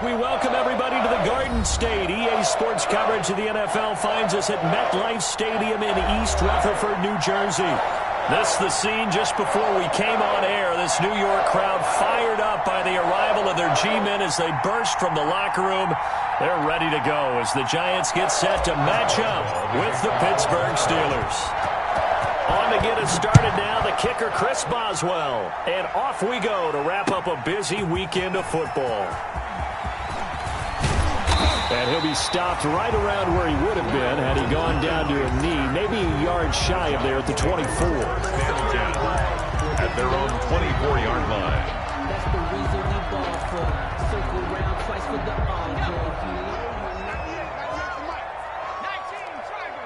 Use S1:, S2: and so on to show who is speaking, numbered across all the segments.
S1: We welcome everybody to the Garden State. EA Sports coverage of the NFL finds us at MetLife Stadium in East Rutherford, New Jersey. This is the scene just before we came on air. This New York crowd fired up by the arrival of their G-men as they burst from the locker room. They're ready to go as the Giants get set to match up with the Pittsburgh Steelers. On to get us started now, the kicker Chris Boswell. And off we go to wrap up a busy weekend of football. And he'll be stopped right around where he would have been had he gone down to a knee, maybe a yard shy of there at the 24.
S2: At their own 24-yard line.
S3: That's the reason we ball for. Circle around twice for the all.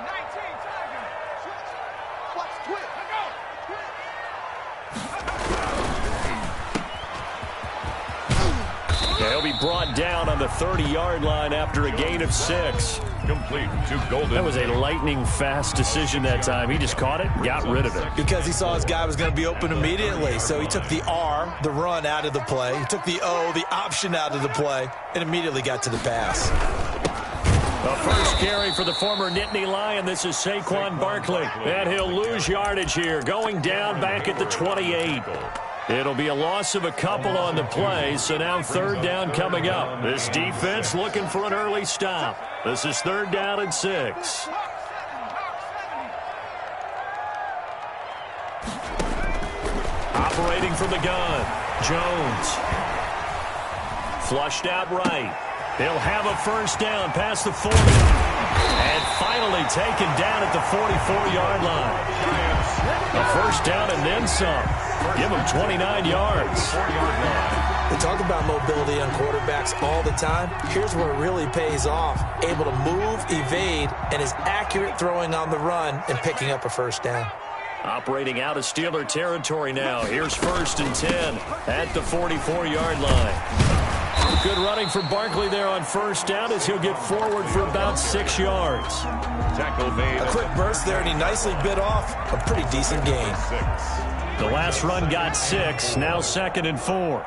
S4: 19 Tiger. Watch quick. Go.
S1: He'll be brought down on the 30-yard line after a gain of 6.
S2: Complete to Golden.
S1: That was a lightning-fast decision that time. He just caught it, got rid of it.
S5: Because he saw his guy was going to be open immediately. So he took the R, the run, out of the play. He took the O, the option, out of the play, and immediately got to the pass.
S1: The first carry for the former Nittany Lion. This is Saquon Barkley. And he'll lose yardage here, going down back at the 28. It'll be a loss of a couple on the play, so now third down coming up. This defense looking for an early stop. This is third down and 6. Operating from the gun, Jones. Flushed out right. They'll have a first down past the 40. And finally taken down at the 44-yard line. A first down and then some. Give him 29 yards.
S5: We talk about mobility on quarterbacks all the time. Here's where it really pays off. Able to move, evade, and is accurate throwing on the run and picking up a first down.
S1: Operating out of Steeler territory now. Here's first and 10 at the 44-yard line. Good running for Barkley there on first down as he'll get forward for about 6 yards.
S2: Tackle made.
S5: A quick burst there, and he nicely bit off a pretty decent gain.
S1: The last run got 6, now second and 4.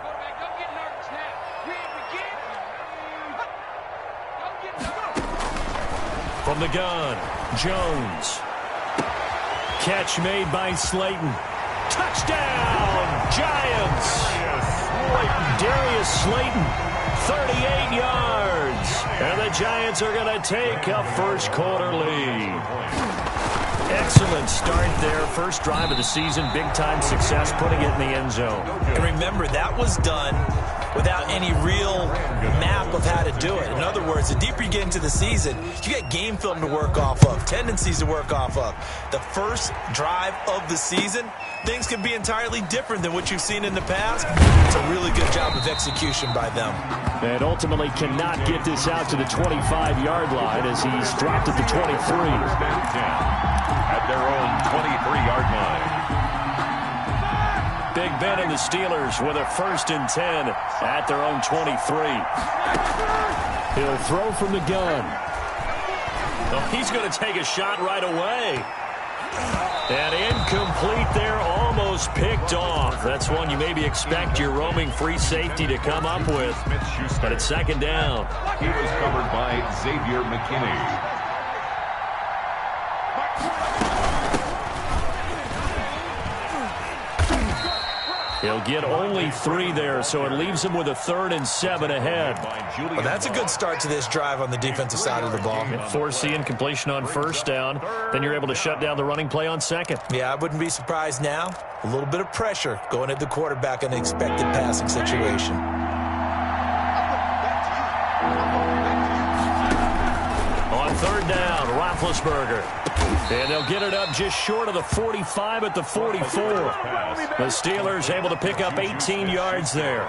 S1: From the gun, Jones. Catch made by Slayton. Touchdown, Giants! Darius Slayton, 38 yards. And the Giants are going to take a first quarter lead. Excellent start there. First drive of the season. Big-time success putting it in the end zone.
S5: And remember, that was done without any real map of how to do it. In other words, the deeper you get into the season, you get game film to work off of, tendencies to work off of. The first drive of the season, things can be entirely different than what you've seen in the past. It's a really good job of execution by them.
S1: And ultimately cannot get this out to the 25-yard line as he's dropped at the 23.
S2: At their own 23-yard line.
S1: Big Ben and the Steelers with a first and 10 at their own 23. He'll throw from the gun. Oh, he's going to take a shot right away. And incomplete there, almost picked off. That's one you maybe expect your roaming free safety to come up with. But it's second down.
S2: He was covered by Xavier McKinney.
S1: He'll get only 3 there, so it leaves him with a 3rd and 7 ahead.
S5: Well, that's a good start to this drive on the defensive side of the ball.
S1: Foreseeing completion on first down. Then you're able to shut down the running play on second.
S5: Yeah, I wouldn't be surprised now. A little bit of pressure going at the quarterback in an expected passing situation.
S1: On third down, Roethlisberger. And they'll get it up just short of the 45 at the 44. The Steelers able to pick up 18 yards there.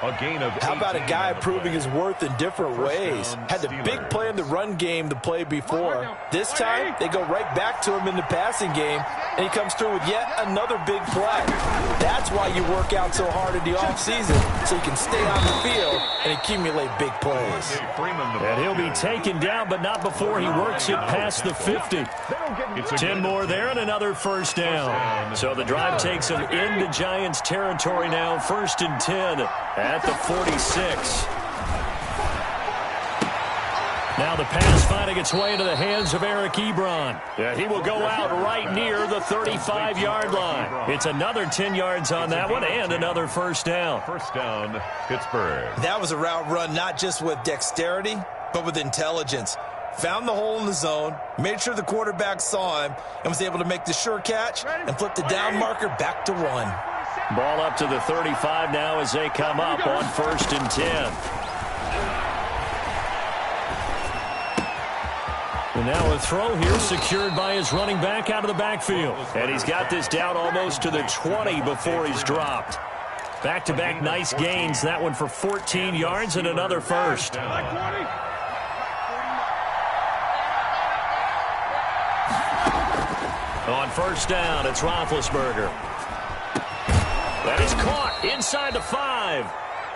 S2: A gain of
S5: How about a guy proving his worth in different ways? Had the big play in the run game the play before. This time, they go right back to him in the passing game, and he comes through with yet another big play. That's why you work out so hard in the offseason, so you can stay on the field and accumulate big plays.
S1: And he'll be taken down, but not before he works it past the 50. 10 more there and another first down. So the drive takes him into Giants territory now, first and 10 at the 46. Now the pass finding its way into the hands of Eric Ebron. Yeah, he will go out right near the 35-yard line. It's another 10 yards on that one and another first down.
S2: First down, Pittsburgh.
S5: That was a route run not just with dexterity, but with intelligence. Found the hole in the zone, made sure the quarterback saw him, and was able to make the sure catch and flip the down marker back to 1.
S1: Ball up to the 35 now as they come up on 1st and 10. And now a throw here secured by his running back out of the backfield. And he's got this down almost to the 20 before he's dropped. Back-to-back nice gains. That one for 14 yards and another first. On first down, it's Roethlisberger. That is caught inside the 5.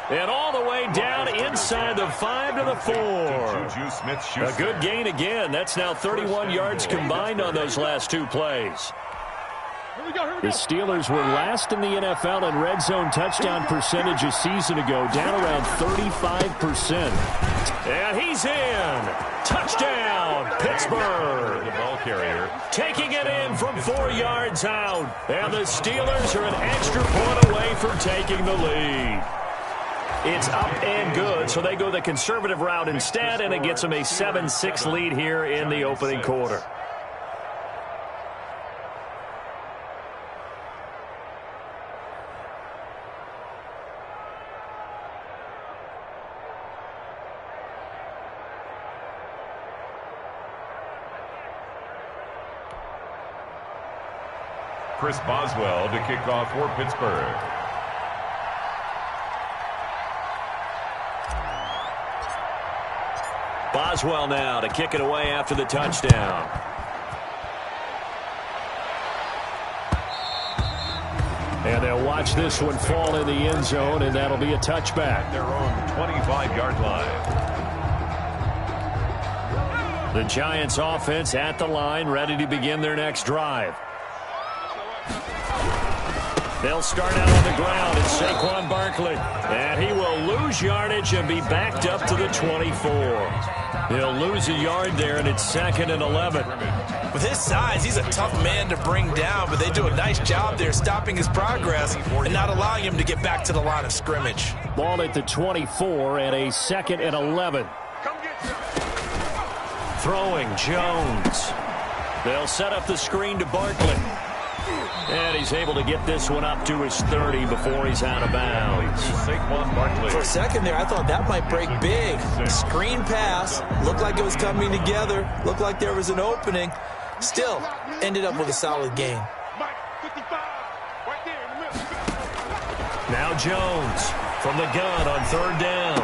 S1: And all the way down inside the 5 to the 4.
S2: Juju Smith-Schuster.
S1: A good gain again. That's now 31 yards combined on those last 2 plays. The Steelers were last in the NFL in red zone touchdown percentage a season ago, down around 35%. And he's in. Touchdown, Pittsburgh.
S2: The ball carrier.
S1: Taking it in from 4 yards out. And the Steelers are an extra point away from taking the lead. It's up and good, so they go the conservative route instead, and it gets them a 7-6 lead here in the opening quarter.
S2: Chris Boswell to kick off for Pittsburgh.
S1: Boswell now to kick it away after the touchdown. And they'll watch this one fall in the end zone, and that'll be a touchback.
S2: Their own 25-yard line.
S1: The Giants offense at the line, ready to begin their next drive. They'll start out on the ground. It's Saquon Barkley. And he will lose yardage and be backed up to the 24. He'll lose a yard there, and it's 2nd and 11.
S5: With his size, he's a tough man to bring down, but they do a nice job there stopping his progress and not allowing him to get back to the line of scrimmage.
S1: Ball at the 24 and a 2nd and 11. Throwing Jones. They'll set up the screen to Barkley. And he's able to get this one up to his 30 before he's out of bounds.
S2: Saquon Barkley.
S5: For a second there, I thought that might break big. Screen pass. Looked like it was coming together. Looked like there was an opening. Still, ended up with a solid gain.
S1: Now Jones from the gun on 3rd down.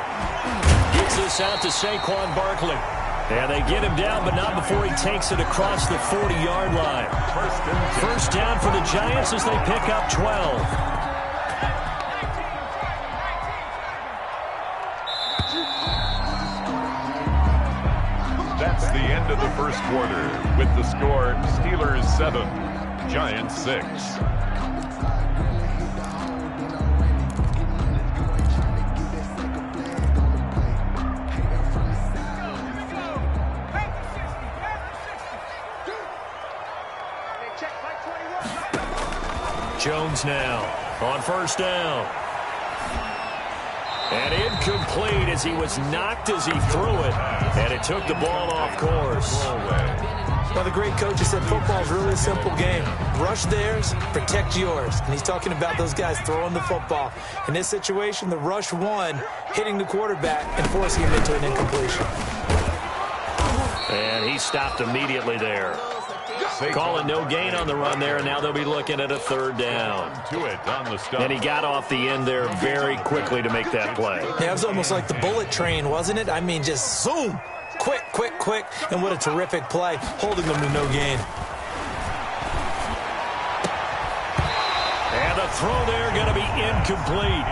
S1: Gets this out to Saquon Barkley. And they get him down, but not before he takes it across the 40-yard line. First down for the Giants as they pick up 12.
S2: That's the end of the first quarter with the score Steelers 7, Giants 6.
S1: Jones now on first down. And incomplete as he was knocked as he threw it. And it took the ball off course.
S5: Well, the great coach has said football is really a simple game. Rush theirs, protect yours. And he's talking about those guys throwing the football. In this situation, the rush won, hitting the quarterback and forcing him into an incompletion.
S1: And he stopped immediately there. Calling no gain on the run there, and now they'll be looking at a 3rd down.
S2: To it on the stop.
S1: And he got off the end there very quickly to make that play.
S5: Yeah, it was almost like the bullet train, wasn't it? I mean, just zoom. Quick, quick, quick. And what a terrific play, holding them to no gain.
S1: And the throw there going to be incomplete.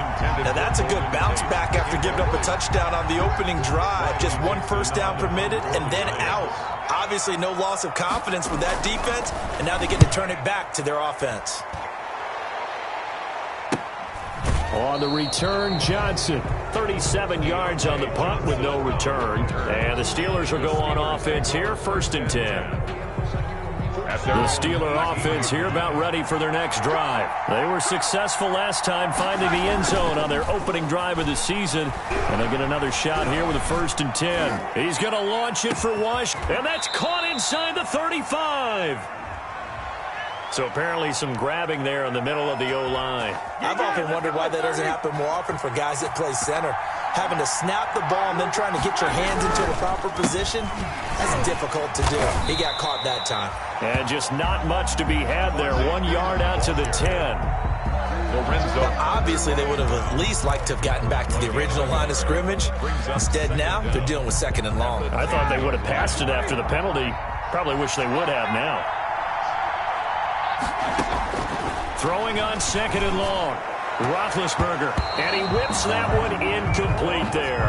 S5: Now that's a good bounce back after giving up a touchdown on the opening drive. Just 1 first down permitted and then out. Obviously no loss of confidence with that defense, and now they get to turn it back to their offense.
S1: On the return, Johnson. 37 yards on the punt with no return. And the Steelers will go on offense here, 1st and 10. The Steeler offense here about ready for their next drive. They were successful last time finding the end zone on their opening drive of the season. And they'll get another shot here with a 1st and 10. He's going to launch it for Washington. And that's caught inside the 35. So apparently some grabbing there in the middle of the O-line.
S5: I've often wondered why that doesn't happen more often for guys that play center. Having to snap the ball and then trying to get your hands into the proper position, that's difficult to do. He got caught that time.
S1: And just not much to be had there. 1 yard out to the 10.
S2: Lorenzo.
S5: Obviously, they would have at least liked to have gotten back to the original line of scrimmage. Instead, now, they're dealing with 2nd and long.
S1: I thought they would have passed it after the penalty. Probably wish they would have now. Throwing on 2nd and long. Roethlisberger, and he whips that one incomplete there.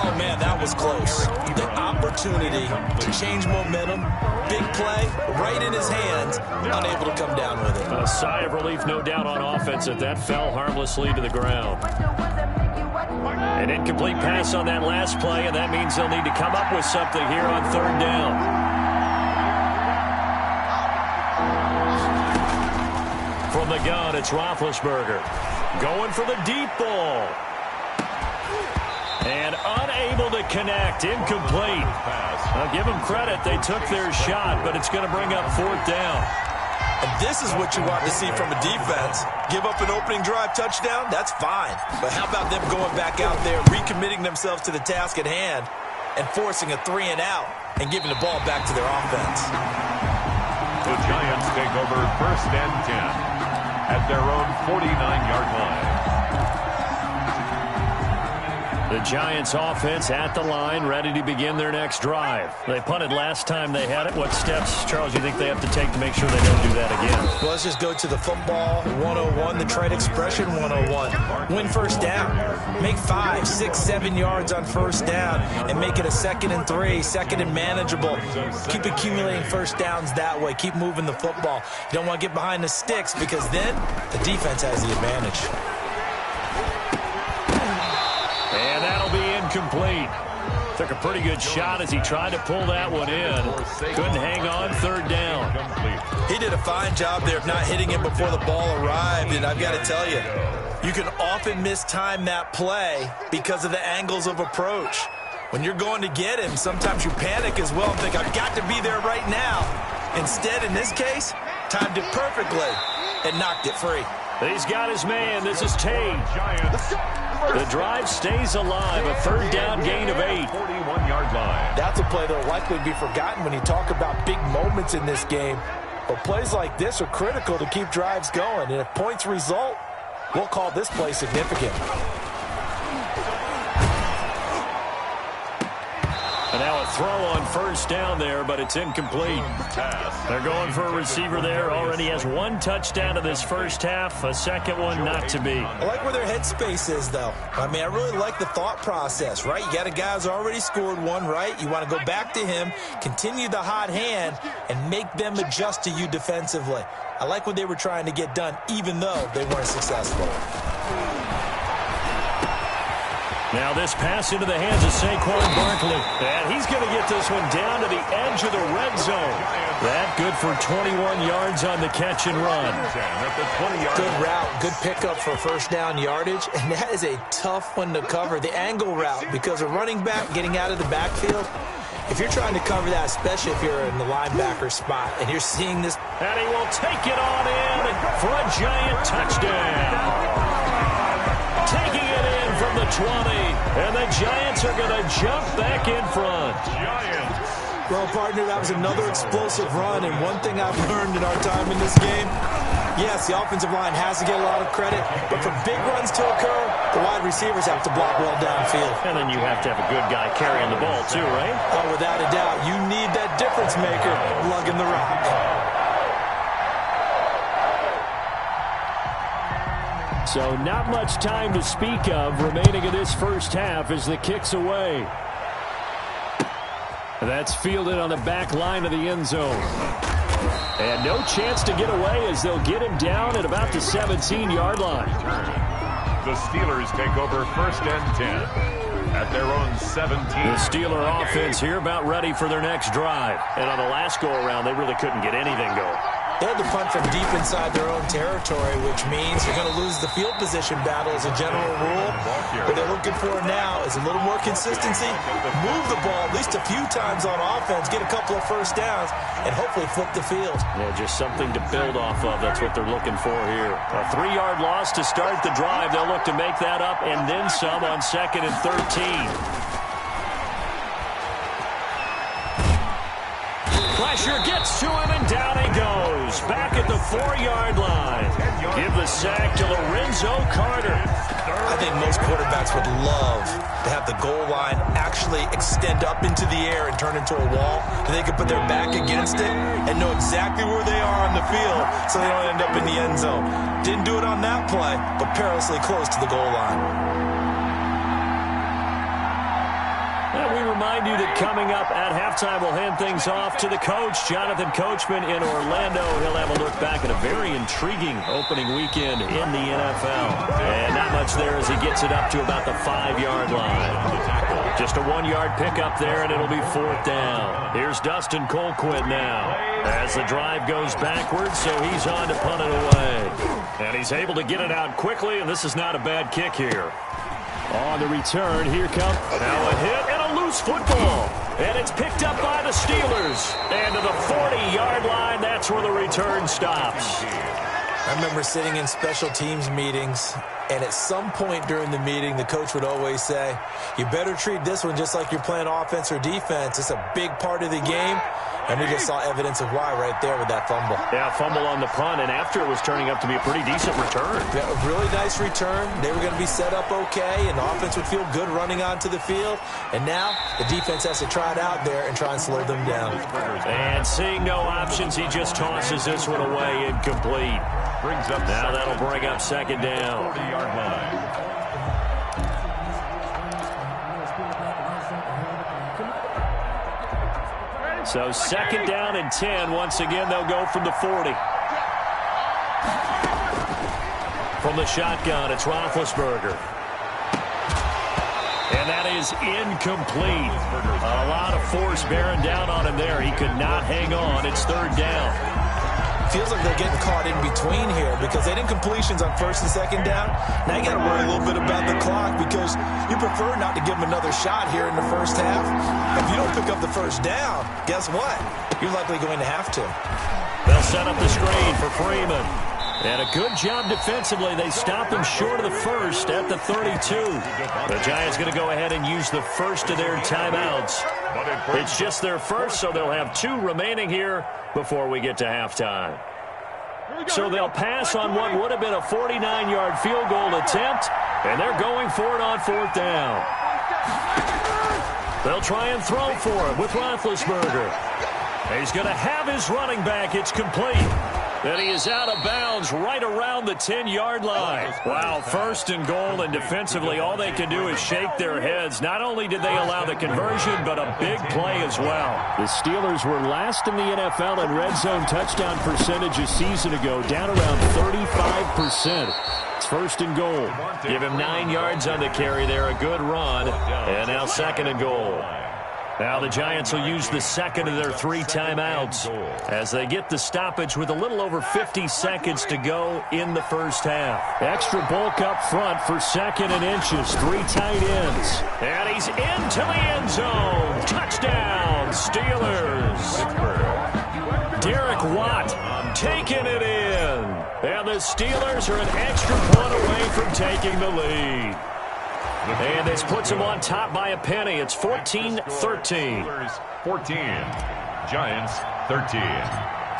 S5: Oh, man, that was close. The opportunity to change momentum, big play, right in his hands, unable to come down with it.
S1: A sigh of relief, no doubt, on offense that that fell harmlessly to the ground. An incomplete pass on that last play, and that means they'll need to come up with something here on 3rd down. From the gun, it's Roethlisberger. Going for the deep ball. And unable to connect. Incomplete. I'll give them credit. They took their shot, but it's going to bring up 4th down.
S5: And this is what you want to see from a defense. Give up an opening drive touchdown, that's fine. But how about them going back out there, recommitting themselves to the task at hand, and forcing a 3-and-out and giving the ball back to their offense.
S2: The Giants take over 1st and 10 at their own 49-yard line.
S1: The Giants offense at the line, ready to begin their next drive. They punted last time they had it. What steps, Charles, you think they have to take to make sure they don't do that again?
S5: Well, let's just go to the football 101, the trade expression 101. Win 1st down. Make 5, 6, 7 yards on 1st down and make it a 2nd and 3, 2nd and manageable. Keep accumulating 1st downs that way. Keep moving the football. You don't want to get behind the sticks because then the defense has the advantage.
S1: And that'll be incomplete. Took a pretty good shot as he tried to pull that one in. Couldn't hang on, 3rd down.
S5: He did a fine job there of not hitting him before the ball arrived, and I've got to tell you, you can often mistime that play because of the angles of approach. When you're going to get him, sometimes you panic as well and think, I've got to be there right now. Instead, in this case, timed it perfectly and knocked it free.
S1: He's got his man. This is Tate. The drive stays alive. A 3rd down gain of 8.
S2: 41-yard line.
S5: That's a play that will likely be forgotten when you talk about big moments in this game. But plays like this are critical to keep drives going. And if points result, we'll call this play significant.
S1: And now a throw on 1st down there, but it's incomplete. They're going for a receiver there. Already has 1 touchdown in this 1st half. A 2nd one not to be.
S5: I like where their headspace is, though. I mean, I really like the thought process, right? You got a guy who's already scored 1, right? You want to go back to him, continue the hot hand, and make them adjust to you defensively. I like what they were trying to get done, even though they weren't successful.
S1: Now this pass into the hands of Saquon Barkley. And he's going to get this one down to the edge of the red zone. That good for 21 yards on the catch and run.
S5: Good route, good pickup for 1st down yardage. And that is a tough one to cover, the angle route, because a running back getting out of the backfield, if you're trying to cover that, especially if you're in the linebacker spot, and you're seeing this.
S1: And he will take it on in for a giant touchdown. Taking it in from the 20, and the Giants are going to jump back in front.
S5: Well, partner, that was another explosive run, and one thing I've learned in our time in this game, yes, the offensive line has to get a lot of credit, but for big runs to occur, the wide receivers have to block well downfield.
S1: And then you have to have a good guy carrying the ball too, right?
S5: Oh, without a doubt, you need that difference maker lugging the rock.
S1: So not much time to speak of remaining in this 1st half as the kick's away. That's fielded on the back line of the end zone. And no chance to get away as they'll get him down at about the 17-yard line.
S2: The Steelers take over 1st and 10 at their own 17.
S1: The Steeler offense here about ready for their next drive. And on the last go-around, they really couldn't get anything going.
S5: They had to punt from deep inside their own territory, which means you're going to lose the field position battle as a general rule. What they're looking for now is a little more consistency, move the ball at least a few times on offense, get a couple of first downs, and hopefully flip the field.
S1: Yeah, just something to build off of. That's what they're looking for here. A 3-yard loss to start the drive. They'll look to make that up and then some on 2nd and 13. Pressure gets to him, and down he goes. Back at the 4-yard line. Give the sack to Lorenzo Carter.
S5: I think most quarterbacks would love to have the goal line actually extend up into the air and turn into a wall, and they can put their back against it and know exactly where they are on the field so they don't end up in the end zone. Didn't do it on that play, but perilously close to the goal line.
S1: And we remind you that coming up at halftime, we'll hand things off to the coach, Jonathan Coachman in Orlando. He'll have a look back at a very intriguing opening weekend in the NFL. And not much there as he gets it up to about the 5-yard line. Just a 1-yard pickup there, and it'll be 4th down. Here's Dustin Colquitt now as the drive goes backwards, so he's on to punt it away. And he's able to get it out quickly, and this is not a bad kick here. On the return, here comes now a hit and a loose football. And it's picked up by the Steelers. And to the 40-yard line, that's where the return stops.
S5: I remember sitting in special teams meetings, and at some point during the meeting, the coach would always say, you better treat this one just like you're playing offense or defense. It's a big part of the game. And we just saw evidence of why right there with that fumble.
S1: Yeah, fumble on the punt, and after it was turning up to be a pretty decent return.
S5: Yeah, a really nice return. They were going to be set up okay, and the offense would feel good running onto the field. And now the defense has to try it out there and try and slow them down.
S1: And seeing no options, he just tosses this one away incomplete. Now that'll bring up 2nd down.
S2: 40-yard line.
S1: So 2nd down and 10. Once again, they'll go from the 40. From the shotgun, it's Roethlisberger. And that is incomplete. A lot of force bearing down on him there. He could not hang on. It's 3rd down.
S5: Feels like they're getting caught in between here because they didn't completions on 1st and 2nd down. Now you got to worry a little bit about the clock because you prefer not to give them another shot here in the first half. If you don't pick up the 1st down, guess what? You're likely going to have to.
S1: They'll set up the screen for Freeman. And a good job defensively. They stop him short of the 1st at the 32. The Giants going to go ahead and use the first of their timeouts. It's just their first, so they'll have 2 remaining here before we get to halftime. So they'll pass on what would have been a 49-yard field goal attempt, and they're going for it on 4th down. They'll try and throw for it with Roethlisberger. He's going to have his running back. It's complete. And he is out of bounds right around the 10-yard line. Wow, 1st and goal, and defensively all they can do is shake their heads. Not only did they allow the conversion, but a big play as well. The Steelers were last in the NFL in red zone touchdown percentage a season ago, down around 35%. It's 1st and goal. Give him 9 yards on the carry there, a good run. And now 2nd and goal. Now the Giants will use the 2nd of their 3 timeouts as they get the stoppage with a little over 50 seconds to go in the first half. Extra bulk up front for 2nd and inches. 3 tight ends. And he's into the end zone. Touchdown, Steelers. Derek Watt taking it in. And the Steelers are an extra point away from taking the lead. And this puts them on top by a penny. It's 14-13.
S2: 14. Giants 13.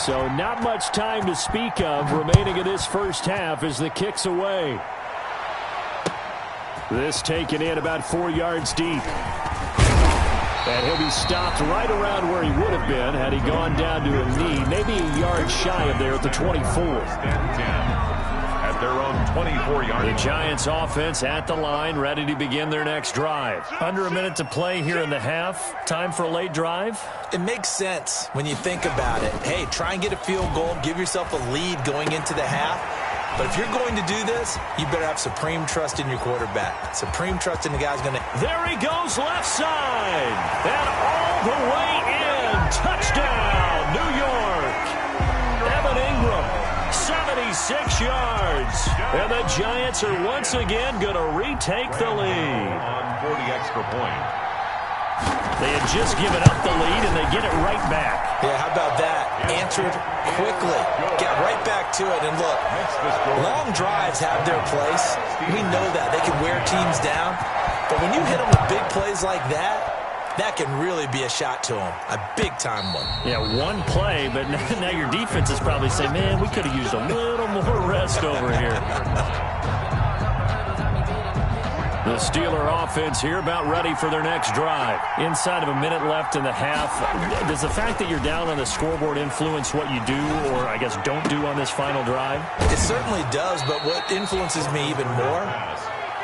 S1: So not much time to speak of remaining in this first half as the kick's away. This taken in about 4 yards deep. And he'll be stopped right around where he would have been had he gone down to a knee, maybe a yard shy of there at the 24.
S2: And 10. Their own 24-yard.
S1: The Giants offense at the line, ready to begin their next drive. Under a minute to play here in the half. Time for a late drive.
S5: It makes sense when you think about it. Hey, try and get a field goal, give yourself a lead going into the half. But if you're going to do this, you better have supreme trust in your quarterback. Supreme trust in the guy's going to...
S1: There he goes, left side. And all the way in. Touchdown, New York. Evan Ingram, 76 yards. And the Giants are once again going to retake the lead.
S2: On 40 extra point.
S1: They had just given up the lead, and they get it right back.
S5: Yeah, how about that? Answered quickly. Get right back to it. And look, long drives have their place. We know that. They can wear teams down. But when you hit them with big plays like that, that can really be a shot to them. A big-time one.
S1: Yeah, one play, but now your defense is probably saying, man, we could have used a little more rest over here. The Steeler offense here about ready for their next drive. Inside of a minute left in the half, does the fact that you're down on the scoreboard influence what you do or, I guess, don't do on this final drive?
S5: It certainly does, but what influences me even more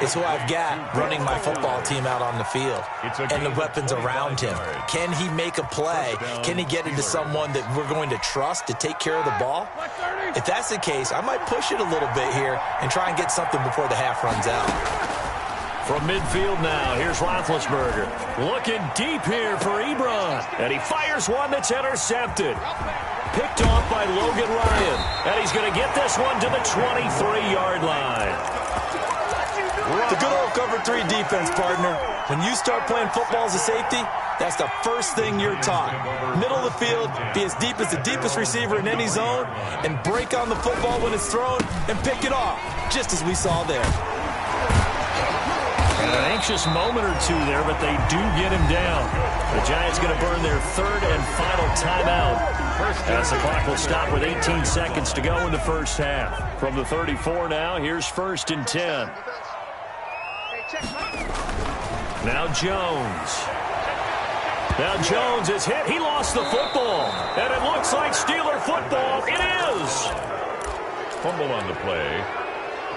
S5: is who I've got running my football team out on the field and the weapons around him. Can he make a play? Can he get into someone that we're going to trust to take care of the ball? If that's the case, I might push it a little bit here and try and get something before the half runs out.
S1: From midfield now, here's Roethlisberger. Looking deep here for Ebron. And he fires one that's intercepted. Picked off by Logan Ryan. And he's going to get this one to the 23-yard line.
S5: The good old cover 3 defense, partner. When you start playing football as a safety, that's the first thing you're taught. Middle of the field, be as deep as the deepest receiver in any zone, and break on the football when it's thrown and pick it off, just as we saw there.
S1: An anxious moment or two there, but they do get him down. The Giants going to burn their third and final timeout as the clock will stop with 18 seconds to go in the first half. From the 34 now, here's 1st and 10. Now Jones. Now Jones is hit. He lost the football. And it looks like Steeler football. It is.
S2: Fumble on the play.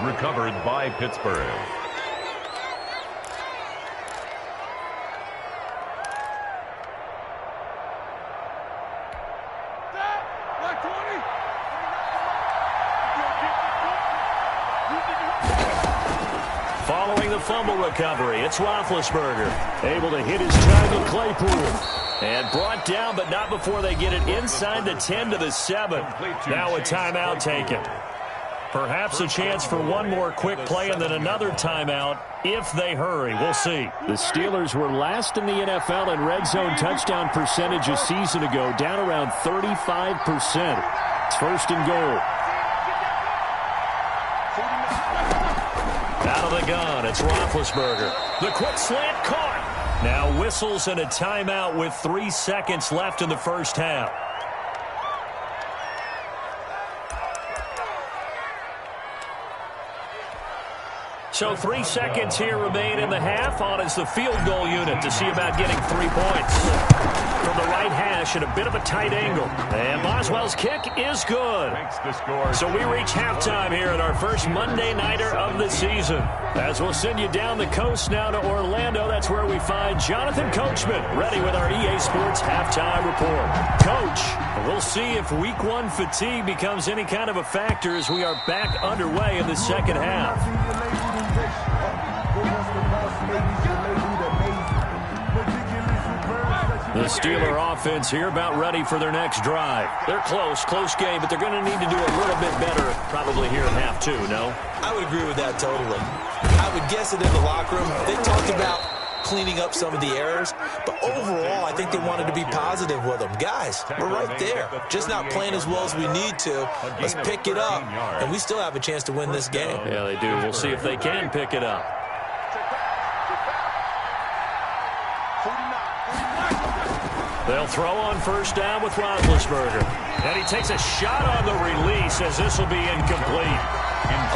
S2: Recovered by Pittsburgh.
S1: Following the fumble recovery, it's Roethlisberger. Able to hit his tag in Claypool. And brought down, but not before they get it inside the 10 to the 7. Now a timeout taken. Perhaps a chance for one more quick play and then another timeout if they hurry. We'll see. The Steelers were last in the NFL in red zone touchdown percentage a season ago, down around 35%. It's 1st and goal. Out of the gun, it's Roethlisberger. The quick slant caught. Now whistles and a timeout with 3 seconds left in the first half. So 3 seconds here remain in the half. On is the field goal unit to see about getting 3 points. From the right hash at a bit of a tight angle. And Boswell's kick is good. So we reach halftime here at our first Monday Nighter of the season. As we'll send you down the coast now to Orlando, that's where we find Jonathan Coachman ready with our EA Sports Halftime Report. Coach, we'll see if Week 1 fatigue becomes any kind of a factor as we are back underway in the second half. The Steeler offense here about ready for their next drive. They're close game, but they're going to need to do a little bit better probably here in half 2, no?
S5: I would agree with that totally. I would guess it in the locker room. They talked about cleaning up some of the errors, but overall, I think they wanted to be positive with them. Guys, we're right there. Just not playing as well as we need to. Let's pick it up, and we still have a chance to win this game.
S1: Yeah, they do. We'll see if they can pick it up. They'll throw on first down with Roethlisberger. And he takes a shot on the release as this will be incomplete.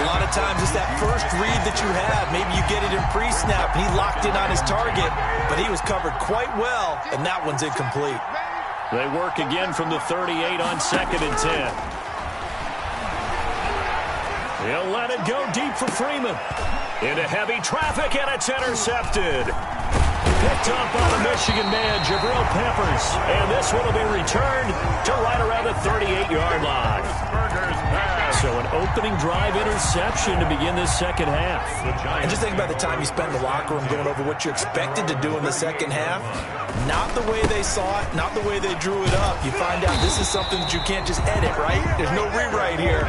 S5: A lot of times it's that first read that you have. Maybe you get it in pre-snap, and he locked in on his target, but he was covered quite well, and that one's incomplete.
S1: They work again from the 38 on 2nd and 10. He'll let it go deep for Freeman. Into heavy traffic, and it's intercepted. Picked up by the Michigan man, Jabril Peppers. And this one will be returned to right around the 38-yard line. So an opening drive interception to begin this second half.
S5: And just think about the time you spent in the locker room going over what you expected to do in the second half. Not the way they saw it, not the way they drew it up. You find out this is something that you can't just edit, right? There's no rewrite here.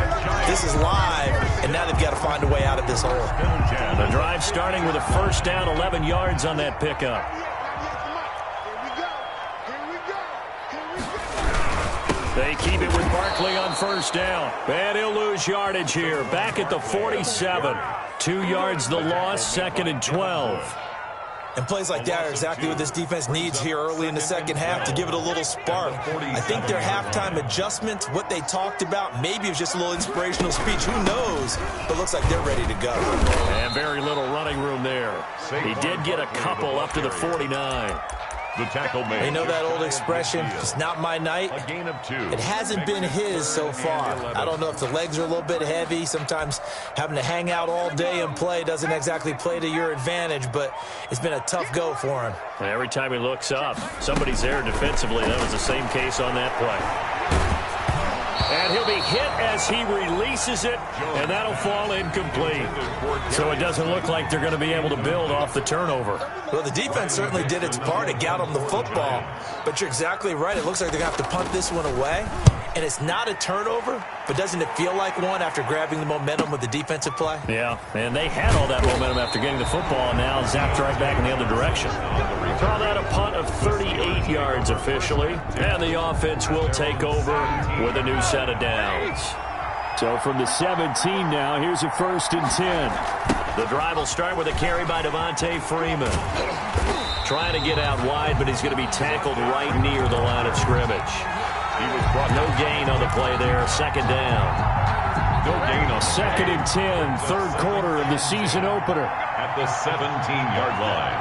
S5: This is live, and now they've got to find a way out of this hole.
S1: The drive starting with a first down, 11 yards on that pickup. They keep it with Barkley on first down. And he'll lose yardage here. Back at the 47. 2 yards the loss, 2nd and 12.
S5: And plays like that are exactly what this defense needs here early in the second half to give it a little spark. I think their halftime adjustments, what they talked about, maybe it was just a little inspirational speech. Who knows? But looks like they're ready to go.
S1: And very little running room there. He did get a couple up to the 49.
S2: The tackle made.
S5: You know that old expression, it's not my night?
S2: A gain of 2.
S5: It hasn't been his so far. I don't know if the legs are a little bit heavy. Sometimes having to hang out all day and play doesn't exactly play to your advantage, but it's been a tough go for him.
S1: Every time he looks up, somebody's there defensively. That was the same case on that play. And he'll be hit as he releases it, and that'll fall incomplete. So it doesn't look like they're going to be able to build off the turnover.
S5: Well, the defense certainly did its part to get them the football. But you're exactly right. It looks like they're going to have to punt this one away. And it's not a turnover, but doesn't it feel like one after grabbing the momentum with the defensive play?
S1: Yeah, and they had all that momentum after getting the football, and now zapped right back in the other direction. Call that a punt of 38 yards officially, and the offense will take over with a new set of downs. So from the 17 now, here's a 1st and 10. The drive will start with a carry by Devontae Freeman. Trying to get out wide, but he's going to be tackled right near the line of scrimmage.
S2: He was brought
S1: No gain on the play there, 2nd down.
S2: No gain on
S1: 2nd and 10, 3rd quarter of the season opener.
S2: at the 17-yard line.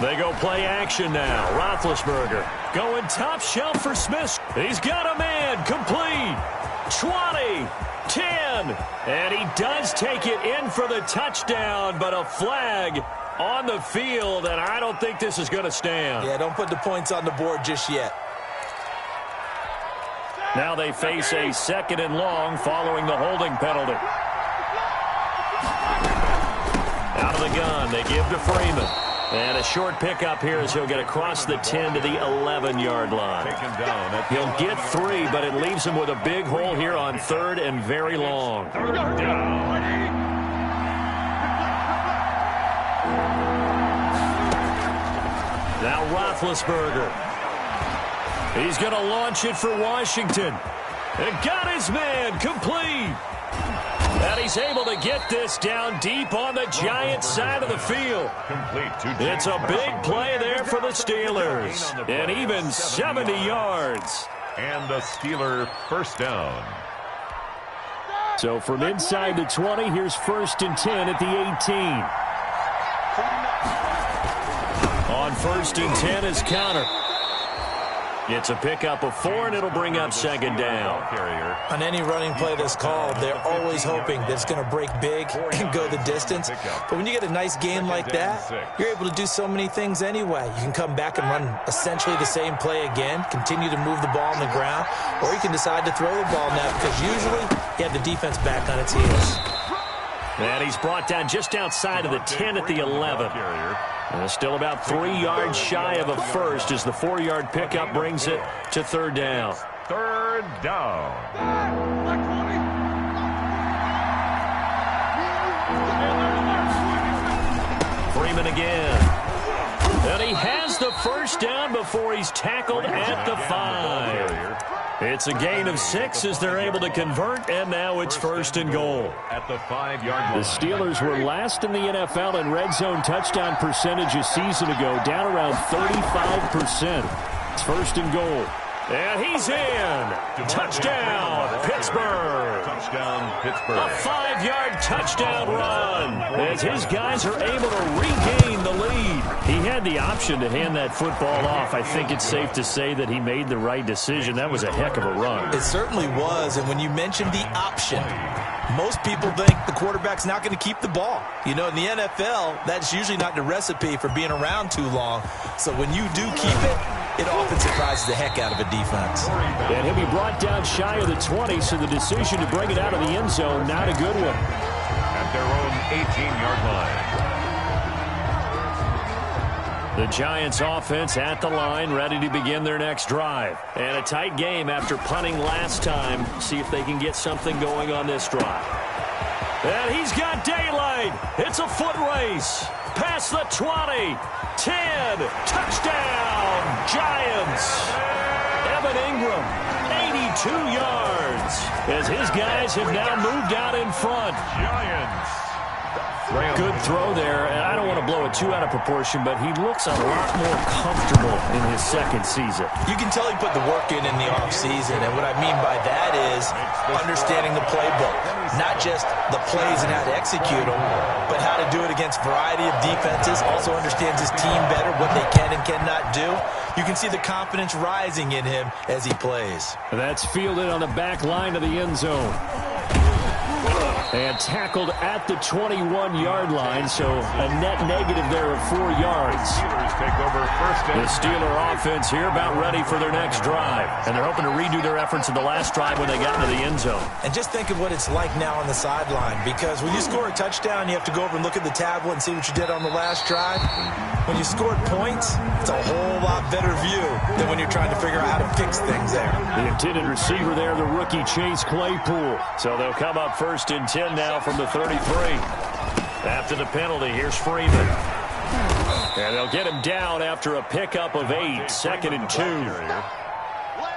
S1: They go play action now. Roethlisberger going top shelf for Smith. He's got a man complete. 20, 10, and he does take it in for the touchdown, but a flag on the field, and I don't think this is going to stand.
S5: Yeah, don't put the points on the board just yet.
S1: Now they face a 2nd and long following the holding penalty. Out of the gun, they give to Freeman. And a short pickup here as he'll get across the 10 to the 11-yard line. He'll get 3, but it leaves him with a big hole here on 3rd and very long. Now Roethlisberger. He's going to launch it for Washington. And got his man complete. And he's able to get this down deep on the Giants side of the field. It's a big play there for the Steelers. And even 70 yards.
S2: And the Steeler first down.
S1: So from inside the 20, here's 1st and 10 at the 18. On 1st and 10 is Conner. It's a pickup of 4, and it'll bring up 2nd down.
S5: On any running play that's called, they're always hoping that it's going to break big and go the distance. But when you get a nice game like that, you're able to do so many things anyway. You can come back and run essentially the same play again, continue to move the ball on the ground, or you can decide to throw the ball now because usually you have the defense back on its heels.
S1: And he's brought down just outside of the 10 at the 11. And still about 3 yards shy of a first as the 4-yard pickup brings it to 3rd down.
S2: 3rd down.
S1: Freeman again. And he has the first down before he's tackled at the 5. It's a gain of 6 as they're able to convert, and now it's 1st and goal.
S2: At the 5-yard line.
S1: The Steelers were last in the NFL in red zone touchdown percentage a season ago, down around 35%. It's 1st and goal. And he's in. Touchdown, Pittsburgh.
S2: Touchdown, Pittsburgh.
S1: A 5-yard touchdown run as his guys are able to regain the lead. He had the option to hand that football off. I think it's safe to say that he made the right decision. That was a heck of a run.
S5: It certainly was, and when you mentioned the option, most people think the quarterback's not going to keep the ball. You know, in the NFL, that's usually not the recipe for being around too long. So when you do keep it, it often surprises the heck out of a defense.
S1: And he'll be brought down shy of the 20, so the decision to bring it out of the end zone, not a good one.
S2: At their own 18-yard line.
S1: The Giants offense at the line, ready to begin their next drive. And a tight game after punting last time. See if they can get something going on this drive. And he's got daylight. It's a foot race. Past the 20. 10. Touchdown, Giants. Evan Ingram, 82 yards. As his guys have now moved out in front.
S2: Giants.
S1: Good throw there, and I don't want to blow it too out of proportion, but he looks a lot more comfortable in his second season.
S5: You can tell he put the work in the offseason, and what I mean by that is understanding the playbook. Not just the plays and how to execute them, but how to do it against a variety of defenses. Also understands his team better, what they can and cannot do. You can see the confidence rising in him as he plays.
S1: That's fielded on the back line of the end zone. And tackled at the 21-yard line, so a net negative there of 4 yards.
S2: Steelers take over first and
S1: the Steeler offense here about ready for their next drive. And they're hoping to redo their efforts in the last drive when they got into the end zone.
S5: And just think of what it's like now on the sideline, because when you score a touchdown, you have to go over and look at the tablet and see what you did on the last drive. When you scored points, it's a whole lot better view than when you're trying to figure out how to fix things there.
S1: The intended receiver there, the rookie Chase Claypool. So they'll come up first and 10 now from the 33. After the penalty, here's Freeman. And they'll get him down after a pickup of 8, 2nd and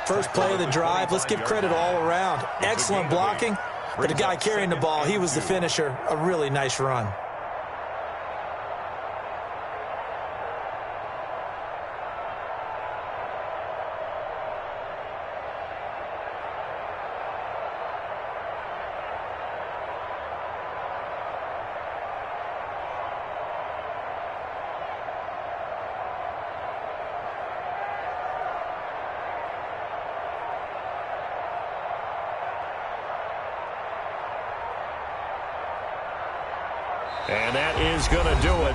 S1: 2.
S5: First play of the drive, let's give credit all around. Excellent blocking, but the guy carrying the ball, he was the finisher. A really nice run.
S1: And that is going to do it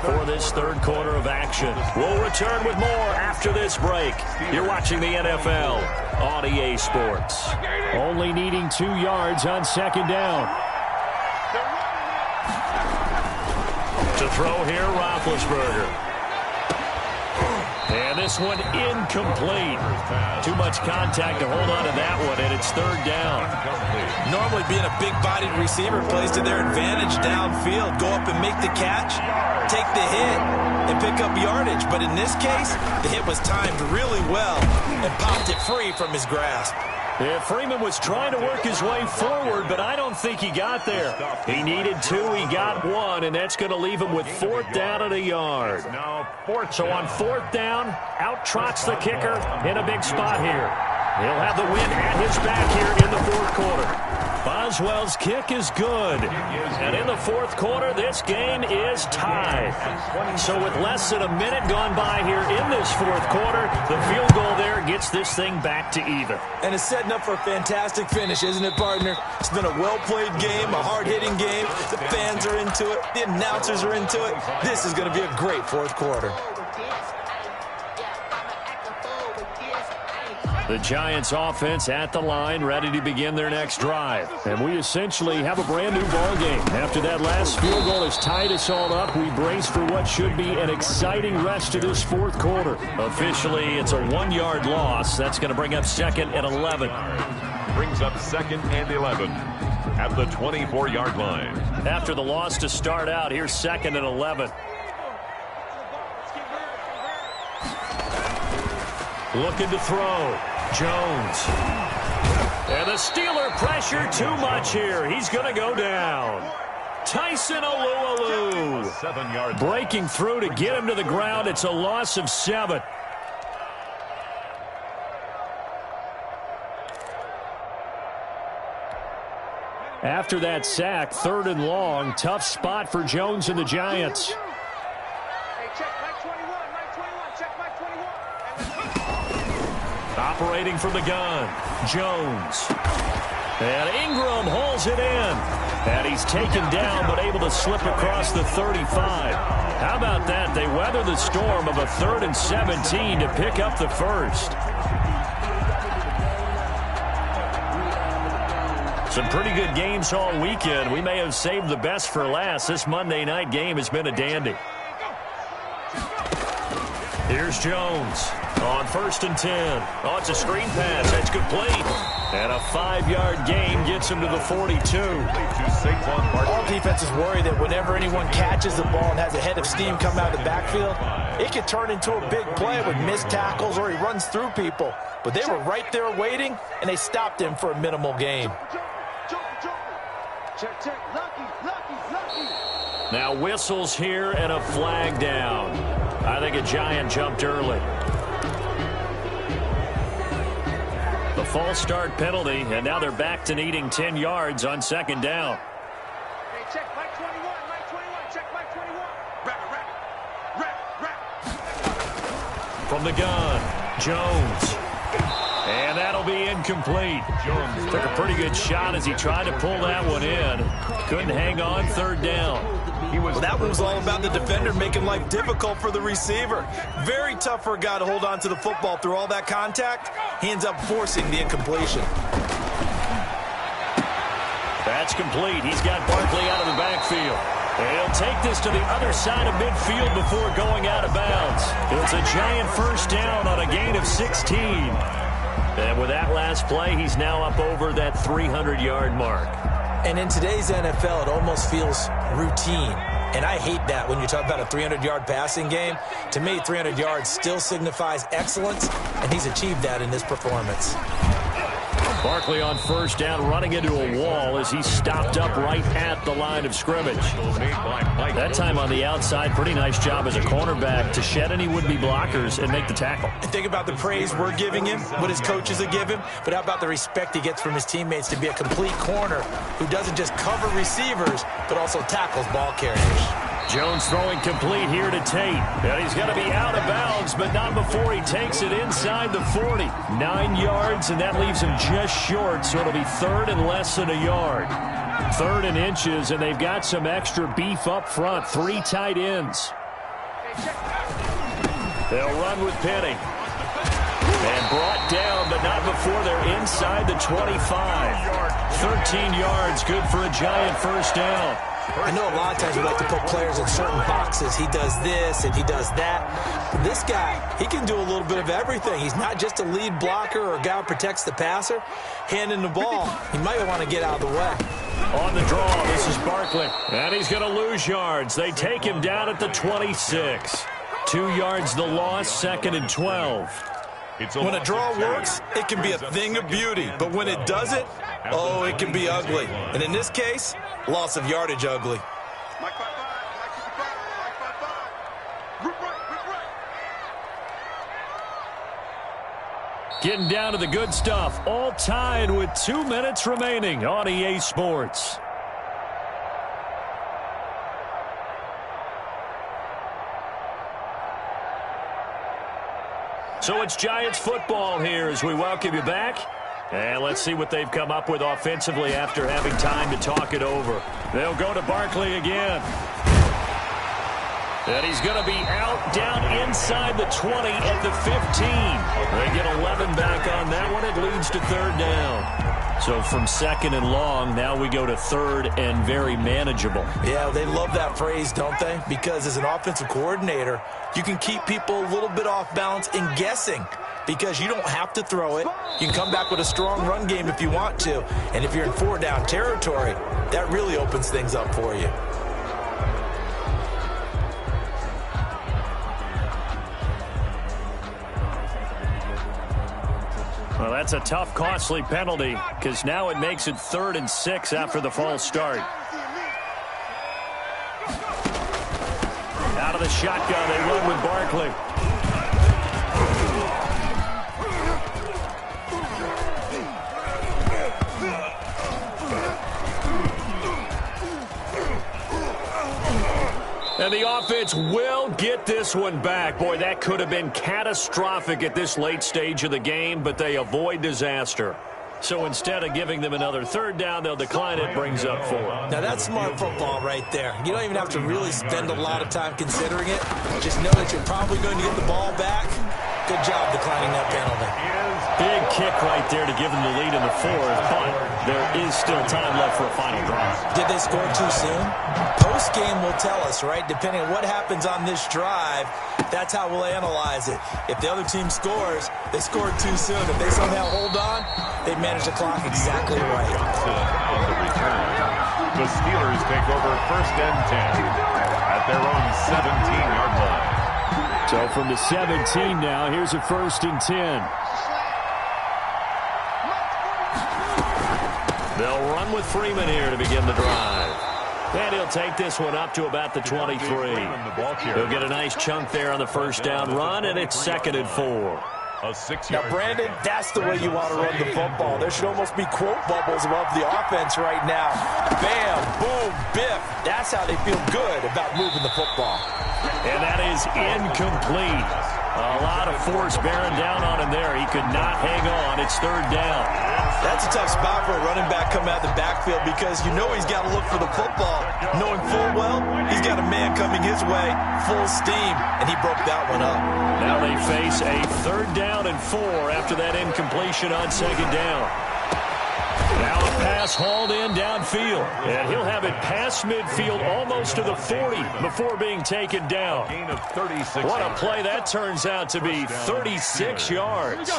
S1: for this third quarter of action. We'll return with more after this break. You're watching the NFL on EA Sports. Only needing 2 yards on second down. To throw here, Roethlisberger. And this one incomplete. Too much contact to hold on to that one, and it's third down.
S5: Normally being a big-bodied receiver plays to their advantage downfield. Go up and make the catch, take the hit, and pick up yardage. But in this case, the hit was timed really well and popped it free from his grasp.
S1: Yeah, Freeman was trying to work his way forward, but I don't think he got there. He needed 2, he got 1, and that's going to leave him with 4th down at a yard. So on 4th down, out trots the kicker in a big spot here. He'll have the win at his back here in the fourth quarter. Boswell's kick is good. And in the fourth quarter, this game is tied. So with less than a minute gone by here in this fourth quarter, the field goal there gets this thing back to even.
S5: And it's setting up for a fantastic finish, isn't it, partner? It's been a well-played game, a hard-hitting game. The fans are into it. The announcers are into it. This is going to be a great fourth quarter.
S1: The Giants offense at the line, ready to begin their next drive. And we essentially have a brand new ball game. After that last field goal has tied us all up, we brace for what should be an exciting rest to this fourth quarter. Officially, it's a 1-yard loss. That's going to bring up 2nd and 11.
S2: Brings up 2nd and 11 at the 24-yard line.
S1: After the loss to start out, here's 2nd and 11. Looking to throw. Jones. And the Steeler pressure too much here. He's going to go down. Tyson Alualu.
S2: 7 yards.
S1: Breaking through to get him to the ground. It's a loss of 7. After that sack, 3rd and long. Tough spot for Jones and the Giants.
S4: Hey, check Mike 21, Mike 21, check Mike 21.
S1: Operating from the gun, Jones. And Ingram hauls it in. And he's taken down but able to slip across the 35. How about that? They weather the storm of a 3rd and 17 to pick up the first. Some pretty good games all weekend. We may have saved the best for last. This Monday night game has been a dandy. Here's Jones on 1st and 10. Oh, it's a screen pass. That's complete. And a 5-yard gain gets him to the 42.
S5: All defenses worry that whenever anyone catches the ball and has a head of steam come out of the backfield, it could turn into a big play with missed tackles or he runs through people. But they were right there waiting, and they stopped him for a minimal gain.
S1: Now whistles here and a flag down. I think a Giant jumped early. The false start penalty, and now they're back to needing 10 yards on 2nd down.
S4: Hey, check Mike 21, Mike 21, check Mike 21. Rap.
S1: From the gun, Jones. And that'll be incomplete. Jones took a pretty good shot as he tried to pull that one in. Couldn't hang on 3rd down.
S5: Well, that one was all about the defender making life difficult for the receiver. Very tough for a guy to hold on to the football through all that contact. He ends up forcing the incompletion.
S1: That's complete. He's got Barkley out of the backfield. And he'll take this to the other side of midfield before going out of bounds. It's a Giant first down on a gain of 16. And with that last play, he's now up over that 300-yard mark.
S5: And in today's NFL, it almost feels routine. And I hate that when you talk about a 300-yard passing game. To me, 300 yards still signifies excellence, and he's achieved that in this performance.
S1: Barkley on 1st down, running into a wall as he's stopped up right at the line of scrimmage. That time on the outside, pretty nice job as a cornerback to shed any would-be blockers and make the tackle.
S5: And think about the praise we're giving him, what his coaches are giving, but how about the respect he gets from his teammates to be a complete corner who doesn't just cover receivers, but also tackles ball carriers.
S1: Jones throwing complete here to Tate. And he's going to be out of bounds, but not before he takes it inside the 40. 9 yards, and that leaves him just short, so it'll be 3rd and less than a yard. 3rd and inches, and they've got some extra beef up front. 3 tight ends. They'll run with Penny. And brought down, but not before they're inside the 25. 13 yards, good for a Giant first down.
S5: I know a lot of times we like to put players in certain boxes. He does this and he does that. But this guy, he can do a little bit of everything. He's not just a lead blocker or a guy who protects the passer. Handing the ball, he might want to get out of the way.
S1: On the draw, this is Barkley. And he's going to lose yards. They take him down at the 26. 2 yards the loss, 2nd and 12.
S5: When a draw works, it can be a thing of beauty. But when it doesn't, oh, it can be ugly. And in this case, loss of yardage ugly.
S4: Mike 5-5, Mike 55, Mike 55. Root right.
S1: Getting down to the good stuff. All tied with 2 minutes remaining on EA Sports. So it's Giants football here as we welcome you back. And let's see what they've come up with offensively after having time to talk it over. They'll go to Barkley again. And he's going to be out down inside the 20 at the 15. They get 11 back on that one. It leads to 3rd down. So from 2nd and long, now we go to 3rd and very manageable.
S5: Yeah, they love that phrase, don't they? Because as an offensive coordinator, you can keep people a little bit off balance in guessing. Because you don't have to throw it. You can come back with a strong run game if you want to. And if you're in 4-down territory, that really opens things up for you.
S1: Well, that's a tough, costly penalty because now it makes it 3rd and 6 after the false start. Out of the shotgun, they run with Barkley. And the offense will get this one back. Boy, that could have been catastrophic at this late stage of the game, but they avoid disaster. So instead of giving them another third down, they'll decline it, brings up 4.
S5: Now, that's smart football right there. You don't even have to really spend a lot of time considering it. Just know that you're probably going to get the ball back. Good job declining that penalty.
S1: Big kick right there to give them the lead in the 4th, but there is still time left for a final drive.
S5: Did they score too soon? Post-game will tell us, right? Depending on what happens on this drive, that's how we'll analyze it. If the other team scores, they scored too soon. If they somehow hold on, they manage the clock exactly right.
S2: On the return, the Steelers take over 1st and 10 at their own 17-yard line.
S1: So from the 17 now, here's a 1st and 10. They'll run with Freeman here to begin the drive. And he'll take this one up to about the 23. He'll get a nice chunk there on the 1st down run, and it's 2nd and 4.
S5: Now, Brandon, that's the way you want to run the football. There should almost be quote bubbles above the offense right now. Bam, boom, biff. That's how they feel good about moving the football.
S1: And that is incomplete. A lot of force bearing down on him there. He could not hang on. It's 3rd down.
S5: That's a tough spot for a running back coming out of the backfield because you know he's got to look for the football. Knowing full well, he's got a man coming his way, full steam, and he broke that one up.
S1: Now they face a 3rd down and 4 after that incompletion on 2nd down. Now a pass hauled in downfield, and he'll have it past midfield almost to the 40 before being taken down.
S2: Gain of 36.
S1: What a play that turns out to be, 36 yards.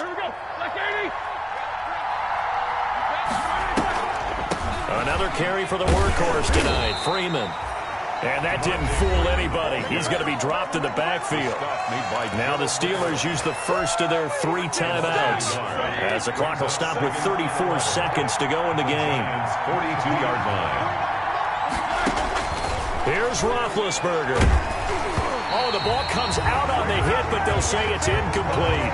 S1: Another carry for the workhorse tonight, Freeman. And that didn't fool anybody. He's going to be dropped in the backfield. Now the Steelers use the first of their 3 timeouts, as the clock will stop with 34 seconds to go in the game.
S2: 42-yard line.
S1: Here's Roethlisberger. Oh, the ball comes out on the hit, but they'll say it's incomplete.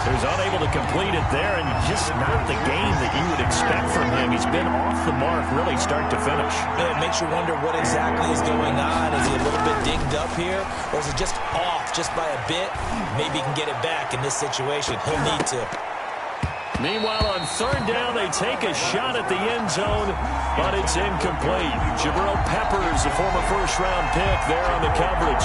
S1: He was unable to complete it there, and just not the game that you would expect from him. He's been off the mark, really start to finish.
S5: And it makes you wonder what exactly is going on. Is he a little bit dinged up here, or is it just off just by a bit? Maybe he can get it back in this situation. He'll need to.
S1: Meanwhile, on 3rd down, they take a shot at the end zone, but it's incomplete. Jabril Peppers, a former first-round pick, there on the coverage.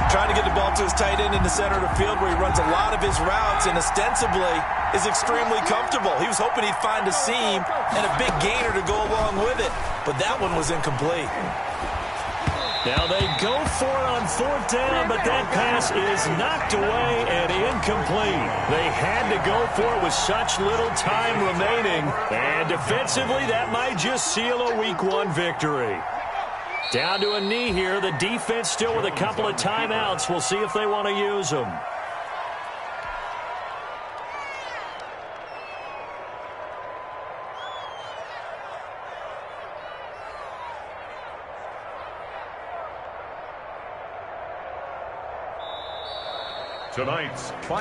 S5: Trying to get the ball to his tight end in the center of the field where he runs a lot of his routes and ostensibly is extremely comfortable. He was hoping he'd find a seam and a big gainer to go along with it, but that one was incomplete.
S1: Now they go for it on 4th down, but that pass is knocked away and incomplete. They had to go for it with such little time remaining. And defensively, that might just seal a Week 1 victory. Down to a knee here. The defense still with a couple of timeouts. We'll see if they want to use them.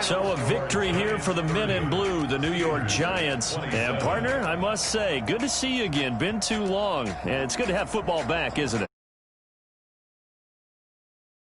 S1: So a victory here for the men in blue, the New York Giants. And partner, I must say, good to see you again. Been too long. And it's good to have football back, isn't it?